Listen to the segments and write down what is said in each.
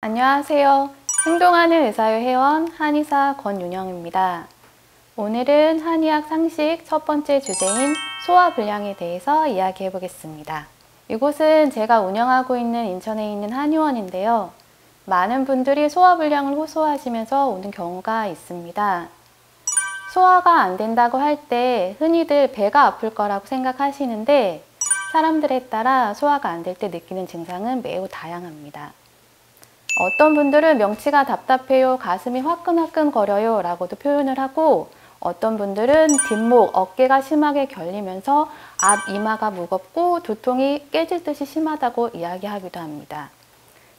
안녕하세요. 행동하는 의사의 회원 한의사 권윤영입니다. 오늘은 한의학 상식 첫 번째 주제인 소화불량에 대해서 이야기해 보겠습니다. 이곳은 제가 운영하고 있는 인천에 있는 한의원인데요. 많은 분들이 소화불량을 호소하시면서 오는 경우가 있습니다. 소화가 안 된다고 할 때 흔히들 배가 아플 거라고 생각하시는데 사람들에 따라 소화가 안 될 때 느끼는 증상은 매우 다양합니다. 어떤 분들은 명치가 답답해요, 가슴이 화끈화끈 거려요 라고도 표현을 하고, 어떤 분들은 뒷목, 어깨가 심하게 결리면서 앞 이마가 무겁고 두통이 깨질 듯이 심하다고 이야기하기도 합니다.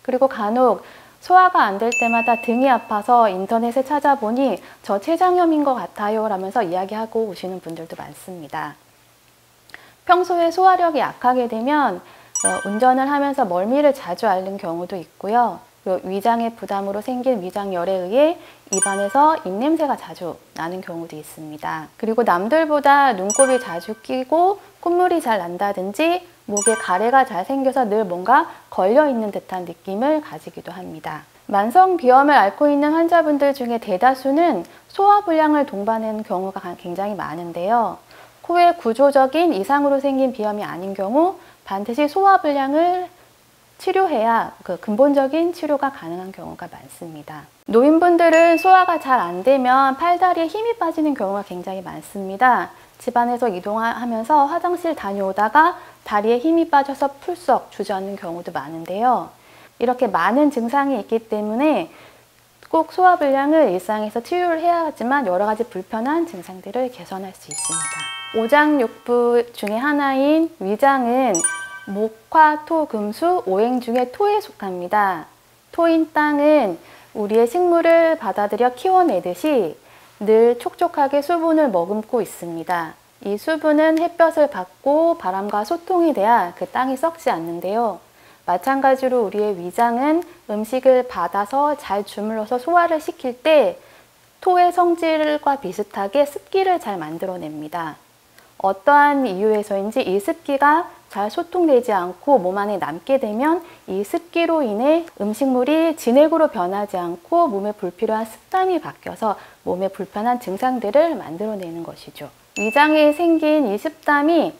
그리고 간혹 소화가 안 될 때마다 등이 아파서 인터넷에 찾아보니 저 췌장염인 것 같아요 라면서 이야기하고 오시는 분들도 많습니다. 평소에 소화력이 약하게 되면 운전을 하면서 멀미를 자주 앓는 경우도 있고요. 위장의 부담으로 생긴 위장열에 의해 입안에서 입냄새가 자주 나는 경우도 있습니다. 그리고 남들보다 눈곱이 자주 끼고 콧물이 잘 난다든지 목에 가래가 잘 생겨서 늘 뭔가 걸려있는 듯한 느낌을 가지기도 합니다. 만성 비염을 앓고 있는 환자분들 중에 대다수는 소화불량을 동반하는 경우가 굉장히 많은데요. 코의 구조적인 이상으로 생긴 비염이 아닌 경우 반드시 소화불량을 치료해야 근본적인 치료가 가능한 경우가 많습니다. 노인분들은 소화가 잘 안 되면 팔다리에 힘이 빠지는 경우가 굉장히 많습니다. 집안에서 이동하면서 화장실 다녀오다가 다리에 힘이 빠져서 풀썩 주저앉는 경우도 많은데요. 이렇게 많은 증상이 있기 때문에 꼭 소화불량을 일상에서 치료를 해야 하지만 여러 가지 불편한 증상들을 개선할 수 있습니다. 오장육부 중에 하나인 위장은 목, 화, 토, 금, 수, 오행 중에 토에 속합니다. 토인 땅은 우리의 식물을 받아들여 키워내듯이 늘 촉촉하게 수분을 머금고 있습니다. 이 수분은 햇볕을 받고 바람과 소통이 돼야 그 땅이 썩지 않는데요. 마찬가지로 우리의 위장은 음식을 받아서 잘 주물러서 소화를 시킬 때 토의 성질과 비슷하게 습기를 잘 만들어냅니다. 어떠한 이유에서인지 이 습기가 잘 소통되지 않고 몸 안에 남게 되면 이 습기로 인해 음식물이 진액으로 변하지 않고 몸에 불필요한 습담이 바뀌어서 몸에 불편한 증상들을 만들어내는 것이죠. 위장에 생긴 이 습담이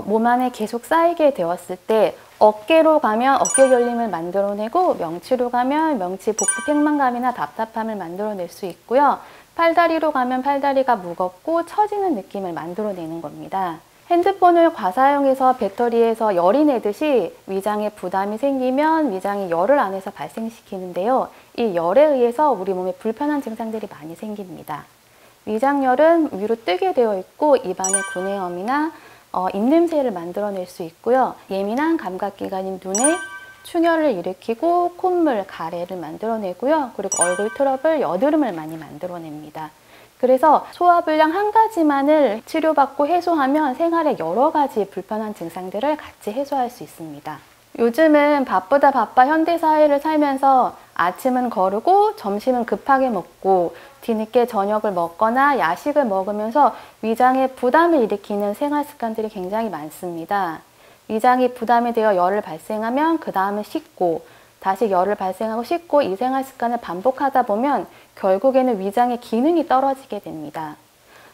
몸 안에 계속 쌓이게 되었을 때 어깨로 가면 어깨 결림을 만들어내고 명치로 가면 명치 복부 팽만감이나 답답함을 만들어낼 수 있고요. 팔다리로 가면 팔다리가 무겁고 처지는 느낌을 만들어내는 겁니다. 핸드폰을 과사용해서 배터리에서 열이 내듯이 위장에 부담이 생기면 위장이 열을 안에서 발생시키는데요. 이 열에 의해서 우리 몸에 불편한 증상들이 많이 생깁니다. 위장열은 위로 뜨게 되어 있고 입안에 구내염이나 입냄새를 만들어낼 수 있고요. 예민한 감각기관인 눈에 충혈을 일으키고 콧물, 가래를 만들어내고요. 그리고 얼굴 트러블, 여드름을 많이 만들어냅니다. 그래서 소화불량 한 가지만을 치료받고 해소하면 생활에 여러 가지 불편한 증상들을 같이 해소할 수 있습니다. 요즘은 바쁘다 바빠 현대사회를 살면서 아침은 거르고 점심은 급하게 먹고 뒤늦게 저녁을 먹거나 야식을 먹으면서 위장에 부담을 일으키는 생활 습관들이 굉장히 많습니다. 위장이 부담이 되어 열을 발생하면 그 다음은 씻고 다시 열을 발생하고 씻고 이 생활 습관을 반복하다 보면 결국에는 위장의 기능이 떨어지게 됩니다.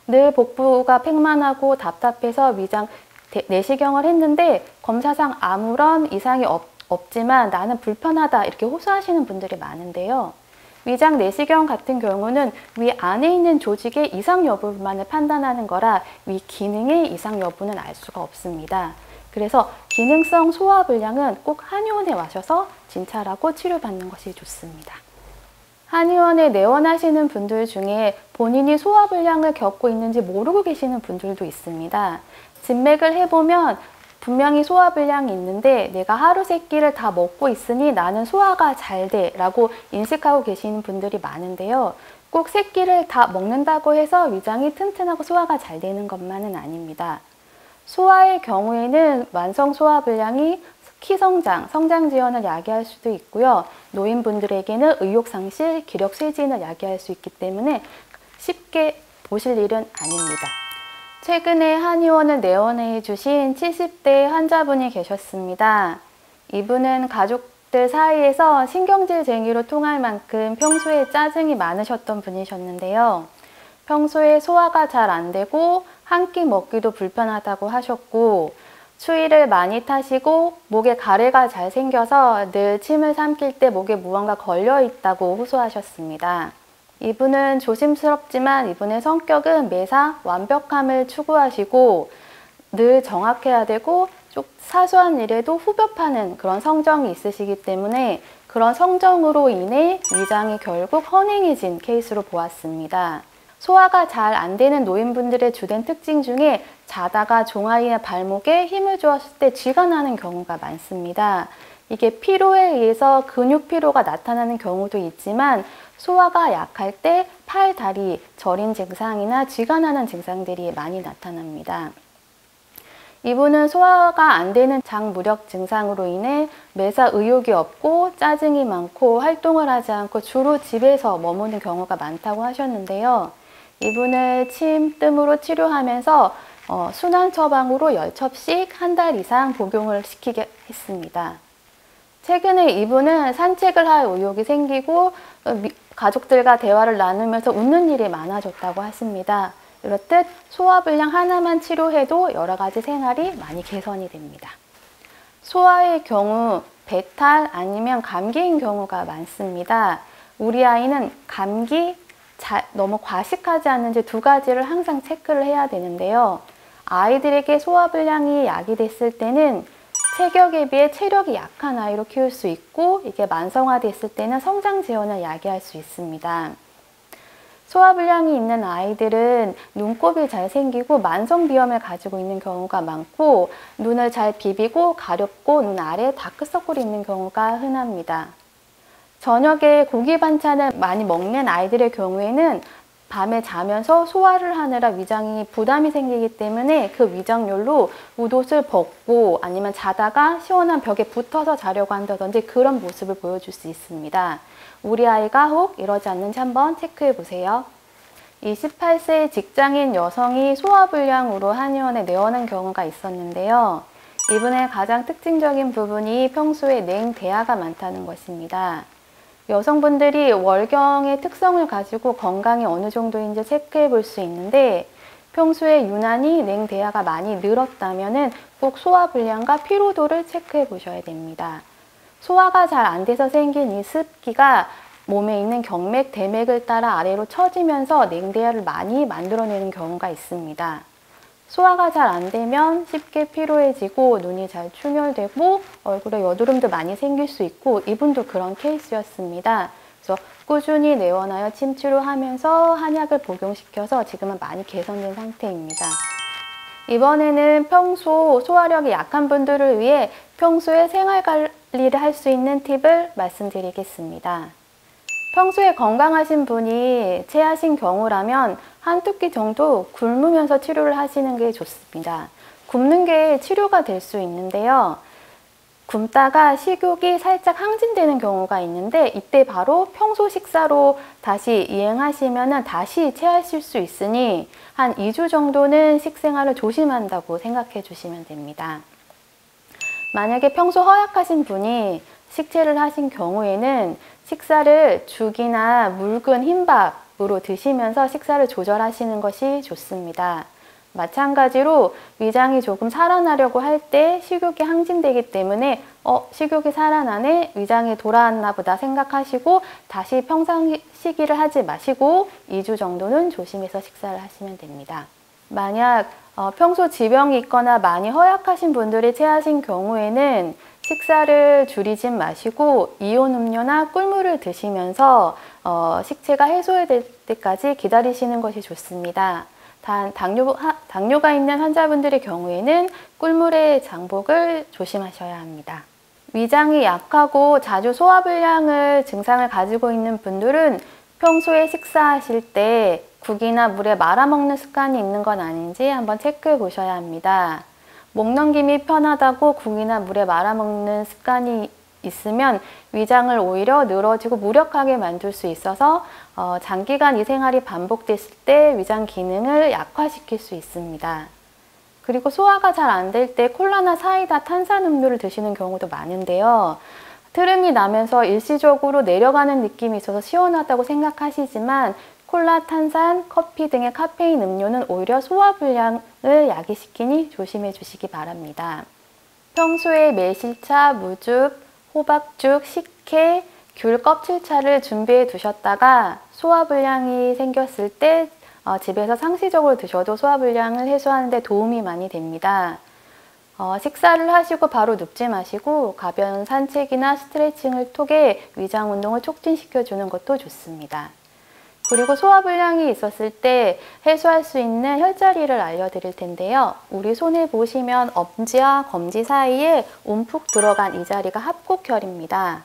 늘 복부가 팽만하고 답답해서 위장 내시경을 했는데 검사상 아무런 이상이 없지만 나는 불편하다 이렇게 호소하시는 분들이 많은데요. 위장 내시경 같은 경우는 위 안에 있는 조직의 이상 여부만을 판단하는 거라 위 기능의 이상 여부는 알 수가 없습니다. 그래서 기능성 소화불량은 꼭 한의원에 와셔서 진찰하고 치료받는 것이 좋습니다. 한의원에 내원하시는 분들 중에 본인이 소화불량을 겪고 있는지 모르고 계시는 분들도 있습니다. 진맥을 해보면 분명히 소화불량이 있는데 내가 하루 세 끼를 다 먹고 있으니 나는 소화가 잘 돼 라고 인식하고 계시는 분들이 많은데요. 꼭 세 끼를 다 먹는다고 해서 위장이 튼튼하고 소화가 잘 되는 것만은 아닙니다. 소아의 경우에는 만성 소화불량이 키성장, 성장지연을 야기할 수도 있고요. 노인분들에게는 의욕상실, 기력쇠진을 야기할 수 있기 때문에 쉽게 보실 일은 아닙니다. 최근에 한의원을 내원해 주신 70대 환자분이 계셨습니다. 이분은 가족 가족들 사이에서 신경질쟁이로 통할 만큼 평소에 짜증이 많으셨던 분이셨는데요. 평소에 소화가 잘 안 되고 한 끼 먹기도 불편하다고 하셨고, 추위를 많이 타시고 목에 가래가 잘 생겨서 늘 침을 삼킬 때 목에 무언가 걸려 있다고 호소하셨습니다. 이분은 조심스럽지만 이분의 성격은 매사 완벽함을 추구하시고 늘 정확해야 되고 사소한 일에도 후벼 파는 그런 성정이 있으시기 때문에 그런 성정으로 인해 위장이 결국 허능해진 케이스로 보았습니다. 소화가 잘 안 되는 노인분들의 주된 특징 중에 자다가 종아리나 발목에 힘을 주었을 때 쥐가 나는 경우가 많습니다. 이게 피로에 의해서 근육 피로가 나타나는 경우도 있지만 소화가 약할 때 팔, 다리 저린 증상이나 쥐가 나는 증상들이 많이 나타납니다. 이분은 소화가 안 되는 장무력 증상으로 인해 매사 의욕이 없고 짜증이 많고 활동을 하지 않고 주로 집에서 머무는 경우가 많다고 하셨는데요. 이분을 침, 뜸으로 치료하면서 순환 처방으로 10첩씩 한 달 이상 복용을 시키게 했습니다. 최근에 이분은 산책을 할 의욕이 생기고 가족들과 대화를 나누면서 웃는 일이 많아졌다고 하십니다. 이렇듯 소화불량 하나만 치료해도 여러 가지 생활이 많이 개선이 됩니다. 소화의 경우 배탈 아니면 감기인 경우가 많습니다. 우리 아이는 감기, 너무 과식하지 않는지 두 가지를 항상 체크를 해야 되는데요. 아이들에게 소화불량이 야기됐을 때는 체격에 비해 체력이 약한 아이로 키울 수 있고 이게 만성화됐을 때는 성장 지연을 야기할 수 있습니다. 소화불량이 있는 아이들은 눈곱이 잘 생기고 만성비염을 가지고 있는 경우가 많고 눈을 잘 비비고 가렵고 눈 아래에 다크서클이 있는 경우가 흔합니다. 저녁에 고기 반찬을 많이 먹는 아이들의 경우에는 밤에 자면서 소화를 하느라 위장이 부담이 생기기 때문에 그 위장열로 웃옷을 벗고 아니면 자다가 시원한 벽에 붙어서 자려고 한다든지 그런 모습을 보여줄 수 있습니다. 우리 아이가 혹 이러지 않는지 한번 체크해 보세요. 28세 직장인 여성이 소화불량으로 한의원에 내원한 경우가 있었는데요. 이분의 가장 특징적인 부분이 평소에 냉대야가 많다는 것입니다. 여성분들이 월경의 특성을 가지고 건강이 어느 정도인지 체크해 볼 수 있는데 평소에 유난히 냉대야가 많이 늘었다면 꼭 소화불량과 피로도를 체크해 보셔야 됩니다. 소화가 잘 안 돼서 생긴 이 습기가 몸에 있는 경맥, 대맥을 따라 아래로 처지면서 냉대야를 많이 만들어내는 경우가 있습니다. 소화가 잘 안 되면 쉽게 피로해지고 눈이 잘 충혈되고 얼굴에 여드름도 많이 생길 수 있고 이분도 그런 케이스였습니다. 그래서 꾸준히 내원하여 침치료하면서 한약을 복용시켜서 지금은 많이 개선된 상태입니다. 이번에는 평소 소화력이 약한 분들을 위해 평소에 생활관리를 할 수 있는 팁을 말씀드리겠습니다. 평소에 건강하신 분이 체하신 경우라면 한두 끼 정도 굶으면서 치료를 하시는 게 좋습니다. 굶는 게 치료가 될 수 있는데요. 굶다가 식욕이 살짝 항진되는 경우가 있는데 이때 바로 평소 식사로 다시 이행하시면 다시 체하실 수 있으니 한 2주 정도는 식생활을 조심한다고 생각해 주시면 됩니다. 만약에 평소 허약하신 분이 식체를 하신 경우에는 식사를 죽이나 묽은 흰밥으로 드시면서 식사를 조절하시는 것이 좋습니다. 마찬가지로 위장이 조금 살아나려고 할 때 식욕이 항진되기 때문에 식욕이 살아나네, 위장이 돌아왔나 보다 생각하시고 다시 평상시기를 하지 마시고 2주 정도는 조심해서 식사를 하시면 됩니다. 만약 평소 지병이 있거나 많이 허약하신 분들이 체하신 경우에는 식사를 줄이진 마시고 이온 음료나 꿀물을 드시면서 식체가 해소될 때까지 기다리시는 것이 좋습니다. 단 당뇨가 있는 환자분들의 경우에는 꿀물의 장복을 조심하셔야 합니다. 위장이 약하고 자주 소화불량을 증상을 가지고 있는 분들은 평소에 식사하실 때 국이나 물에 말아먹는 습관이 있는 건 아닌지 한번 체크해 보셔야 합니다. 목 넘김이 편하다고 국이나 물에 말아먹는 습관이 있으면 위장을 오히려 늘어지고 무력하게 만들 수 있어서 장기간 이 생활이 반복됐을 때 위장 기능을 약화시킬 수 있습니다. 그리고 소화가 잘 안 될 때 콜라나 사이다, 탄산음료를 드시는 경우도 많은데요. 트름이 나면서 일시적으로 내려가는 느낌이 있어서 시원하다고 생각하시지만 콜라, 탄산, 커피 등의 카페인 음료는 오히려 소화불량을 야기시키니 조심해 주시기 바랍니다. 평소에 매실차, 무즙, 호박죽, 식혜, 귤 껍질차를 준비해 두셨다가 소화불량이 생겼을 때 집에서 상시적으로 드셔도 소화불량을 해소하는 데 도움이 많이 됩니다. 식사를 하시고 바로 눕지 마시고 가벼운 산책이나 스트레칭을 통해 위장 운동을 촉진시켜 주는 것도 좋습니다. 그리고 소화불량이 있었을 때 해소할 수 있는 혈자리를 알려드릴 텐데요. 우리 손에 보시면 엄지와 검지 사이에 움푹 들어간 이 자리가 합곡혈입니다.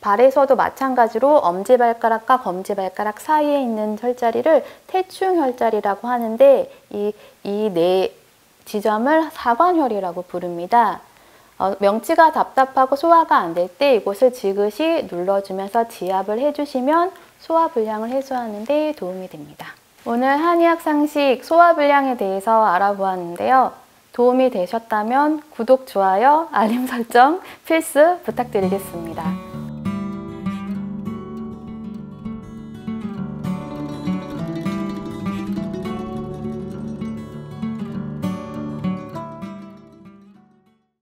발에서도 마찬가지로 엄지발가락과 검지발가락 사이에 있는 혈자리를 태충혈자리라고 하는데 이 네 지점을 사관혈이라고 부릅니다. 명치가 답답하고 소화가 안 될 때 이곳을 지그시 눌러주면서 지압을 해주시면 소화불량을 해소하는 데 도움이 됩니다. 오늘 한의학 상식 소화불량에 대해서 알아보았는데요. 도움이 되셨다면 구독, 좋아요, 알림 설정 필수 부탁드리겠습니다.